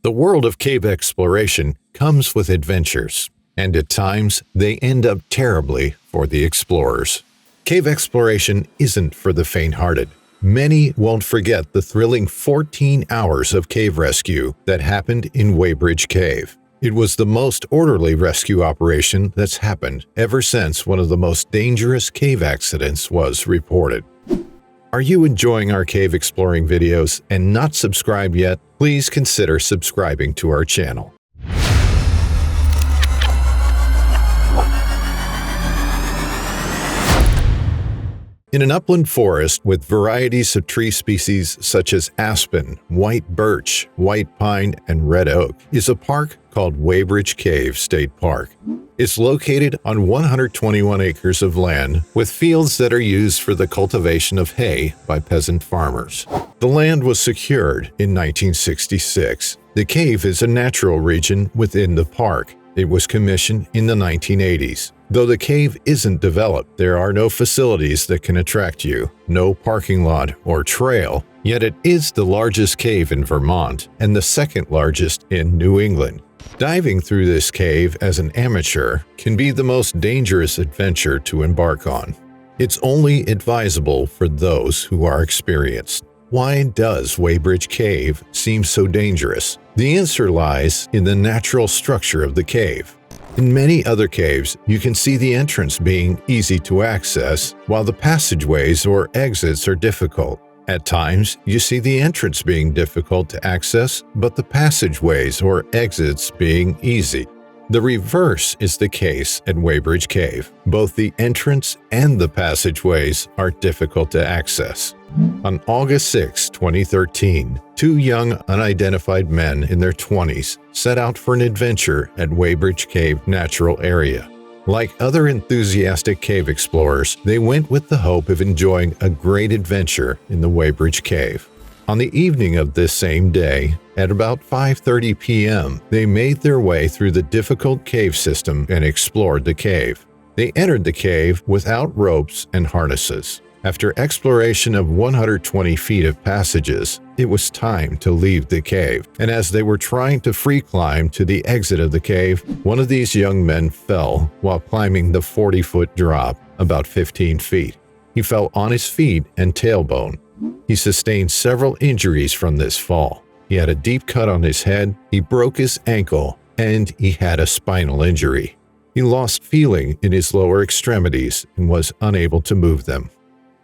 The world of cave exploration comes with adventures, and at times they end up terribly for the explorers. Cave exploration isn't for the faint-hearted. Many won't forget the thrilling 14 hours of cave rescue that happened in Weybridge Cave. It was the most orderly rescue operation that's happened ever since one of the most dangerous cave accidents was reported. Are you enjoying our cave exploring videos and not subscribed yet? Please consider subscribing to our channel. In an upland forest with varieties of tree species such as aspen, white birch, white pine, and red oak is a park called Weybridge Cave State Park. It's located on 121 acres of land with fields that are used for the cultivation of hay by peasant farmers. The land was secured in 1966. The cave is a natural region within the park. It was commissioned in the 1980s. Though the cave isn't developed, there are no facilities that can attract you, no parking lot or trail, yet it is the largest cave in Vermont and the second largest in New England. Diving through this cave as an amateur can be the most dangerous adventure to embark on. It's only advisable for those who are experienced. Why does Weybridge Cave seem so dangerous? The answer lies in the natural structure of the cave. In many other caves, you can see the entrance being easy to access, while the passageways or exits are difficult. At times, you see the entrance being difficult to access, but the passageways or exits being easy. The reverse is the case at Weybridge Cave. Both the entrance and the passageways are difficult to access. On August 6, 2013, two young unidentified men in their 20s set out for an adventure at Weybridge Cave Natural Area. Like other enthusiastic cave explorers, they went with the hope of enjoying a great adventure in the Weybridge Cave. On the evening of this same day, at about 5:30 p.m., they made their way through the difficult cave system and explored the cave. They entered the cave without ropes and harnesses. After exploration of 120 feet of passages, it was time to leave the cave, and as they were trying to free climb to the exit of the cave, one of these young men fell while climbing the 40-foot drop, about 15 feet. He fell on his feet and tailbone. He sustained several injuries from this fall. He had a deep cut on his head, he broke his ankle, and he had a spinal injury. He lost feeling in his lower extremities and was unable to move them.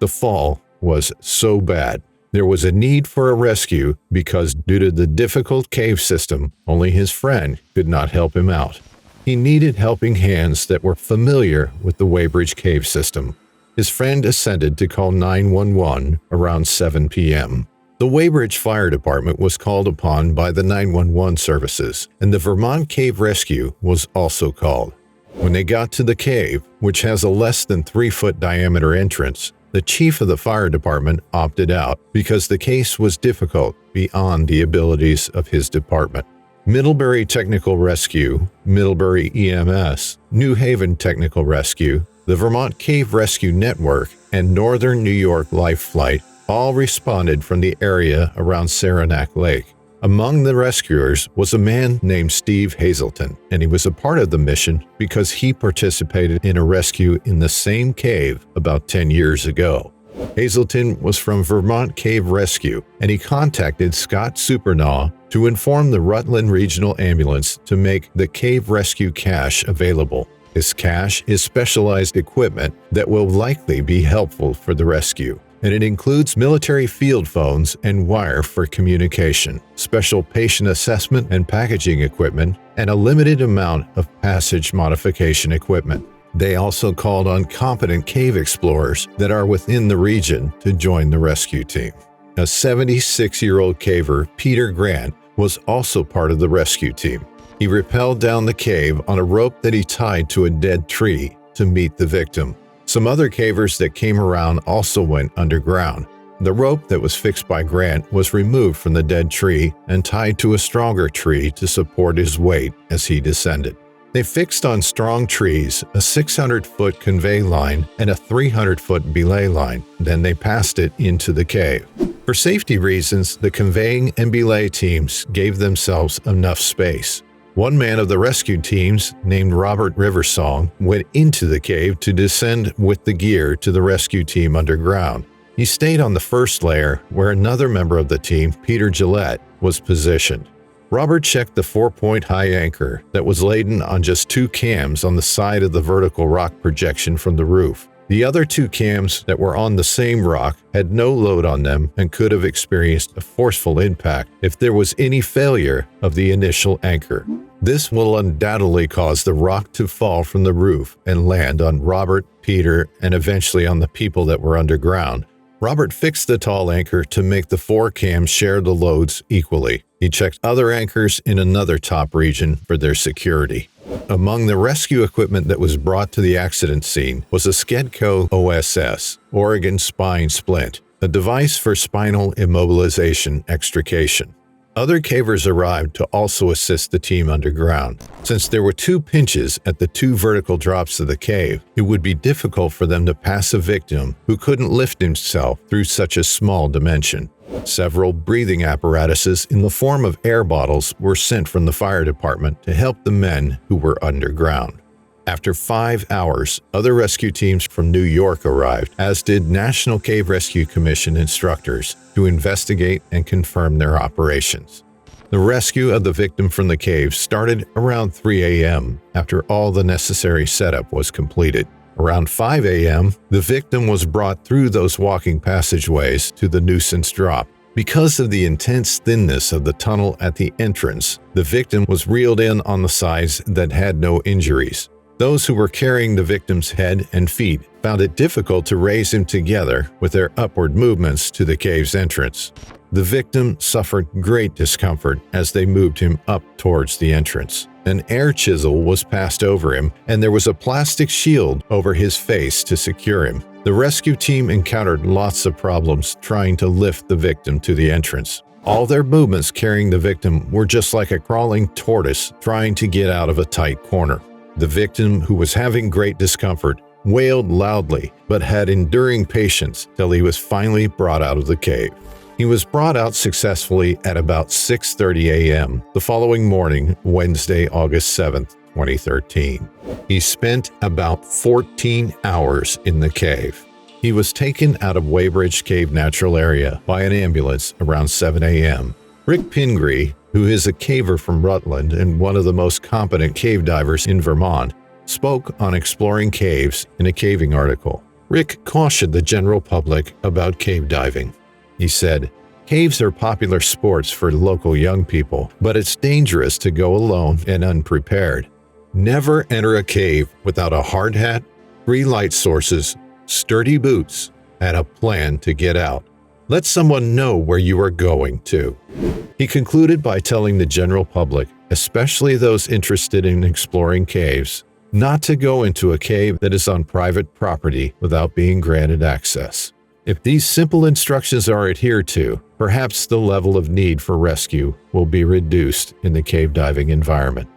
The fall was so bad, there was a need for a rescue because due to the difficult cave system, only his friend could not help him out. He needed helping hands that were familiar with the Weybridge Cave system. His friend ascended to call 911 around 7 p.m. The Weybridge Fire Department was called upon by the 911 services, and the Vermont Cave Rescue was also called. When they got to the cave, which has a less than 3-foot diameter entrance, the chief of the fire department opted out because the case was difficult beyond the abilities of his department. Middlebury Technical Rescue, Middlebury EMS, New Haven Technical Rescue, the Vermont Cave Rescue Network, and Northern New York Life Flight all responded from the area around Saranac Lake. Among the rescuers was a man named Steve Hazelton, and he was a part of the mission because he participated in a rescue in the same cave about 10 years ago. Hazelton was from Vermont Cave Rescue, and he contacted Scott Supernaw to inform the Rutland Regional Ambulance to make the Cave Rescue Cache available. This cache is specialized equipment that will likely be helpful for the rescue, and it includes military field phones and wire for communication, special patient assessment and packaging equipment, and a limited amount of passage modification equipment. They also called on competent cave explorers that are within the region to join the rescue team. A 76-year-old caver, Peter Grant, was also part of the rescue team. He rappelled down the cave on a rope that he tied to a dead tree to meet the victim. Some other cavers that came around also went underground. The rope that was fixed by Grant was removed from the dead tree and tied to a stronger tree to support his weight as he descended. They fixed on strong trees a 600-foot convey line and a 300-foot belay line. Then they passed it into the cave. For safety reasons, the conveying and belay teams gave themselves enough space. One man of the rescue teams, named Robert Riversong, went into the cave to descend with the gear to the rescue team underground. He stayed on the first layer where another member of the team, Peter Gillette, was positioned. Robert checked the 4-point high anchor that was laden on just 2 cams on the side of the vertical rock projection from the roof. The other 2 cams that were on the same rock had no load on them and could have experienced a forceful impact if there was any failure of the initial anchor. This will undoubtedly cause the rock to fall from the roof and land on Robert, Peter, and eventually on the people that were underground. Robert fixed the tall anchor to make the 4 cams share the loads equally. He checked other anchors in another top region for their security. Among the rescue equipment that was brought to the accident scene was a Skedco OSS, Oregon Spine Splint, a device for spinal immobilization extrication. Other cavers arrived to also assist the team underground. Since there were 2 pinches at the 2 vertical drops of the cave, it would be difficult for them to pass a victim who couldn't lift himself through such a small dimension. Several breathing apparatuses in the form of air bottles were sent from the fire department to help the men who were underground. After 5 hours, other rescue teams from New York arrived, as did National Cave Rescue Commission instructors, to investigate and confirm their operations. The rescue of the victim from the cave started around 3 a.m. after all the necessary setup was completed. Around 5 a.m., the victim was brought through those walking passageways to the nuisance drop. Because of the intense thinness of the tunnel at the entrance, the victim was reeled in on the sides that had no injuries. Those who were carrying the victim's head and feet found it difficult to raise him together with their upward movements to the cave's entrance. The victim suffered great discomfort as they moved him up towards the entrance. An air chisel was passed over him, and there was a plastic shield over his face to secure him. The rescue team encountered lots of problems trying to lift the victim to the entrance. All their movements carrying the victim were just like a crawling tortoise trying to get out of a tight corner. The victim, who was having great discomfort, wailed loudly but had enduring patience till he was finally brought out of the cave. He was brought out successfully at about 6:30 a.m. the following morning, Wednesday, August 7, 2013. He spent about 14 hours in the cave. He was taken out of Weybridge Cave Natural Area by an ambulance around 7 a.m. Rick Pingree, who is a caver from Rutland and one of the most competent cave divers in Vermont, spoke on exploring caves in a caving article. Rick cautioned the general public about cave diving. He said, "Caves are popular sports for local young people, but it's dangerous to go alone and unprepared. Never enter a cave without a hard hat, 3 light sources, sturdy boots, and a plan to get out. Let someone know where you are going to." He concluded by telling the general public, especially those interested in exploring caves, not to go into a cave that is on private property without being granted access. If these simple instructions are adhered to, perhaps the level of need for rescue will be reduced in the cave diving environment.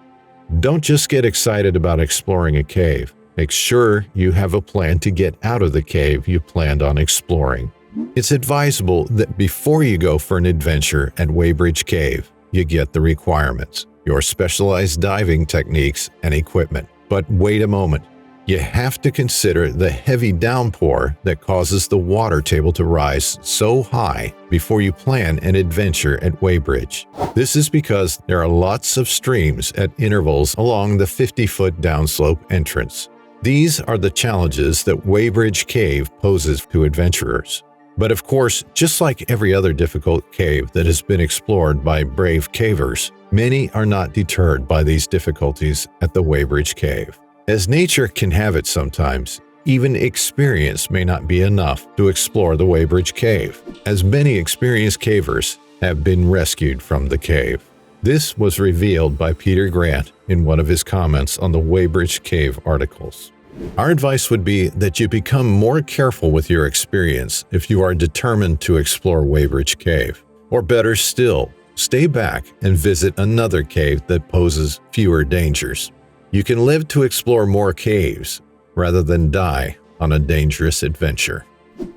Don't just get excited about exploring a cave. Make sure you have a plan to get out of the cave you planned on exploring. It's advisable that before you go for an adventure at Weybridge Cave, you get the requirements, your specialized diving techniques and equipment. But wait a moment. You have to consider the heavy downpour that causes the water table to rise so high before you plan an adventure at Weybridge. This is because there are lots of streams at intervals along the 50-foot downslope entrance. These are the challenges that Weybridge Cave poses to adventurers. But of course, just like every other difficult cave that has been explored by brave cavers, many are not deterred by these difficulties at the Weybridge Cave. As nature can have it sometimes, even experience may not be enough to explore the Weybridge Cave, as many experienced cavers have been rescued from the cave. This was revealed by Peter Grant in one of his comments on the Weybridge Cave articles. Our advice would be that you become more careful with your experience if you are determined to explore Weybridge Cave. Or better still, stay back and visit another cave that poses fewer dangers. You can live to explore more caves rather than die on a dangerous adventure.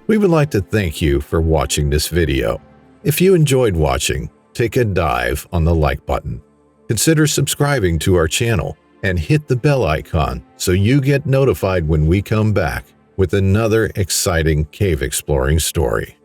We would like to thank you for watching this video. If you enjoyed watching, take a dive on the like button. Consider subscribing to our channel and hit the bell icon so you get notified when we come back with another exciting cave exploring story.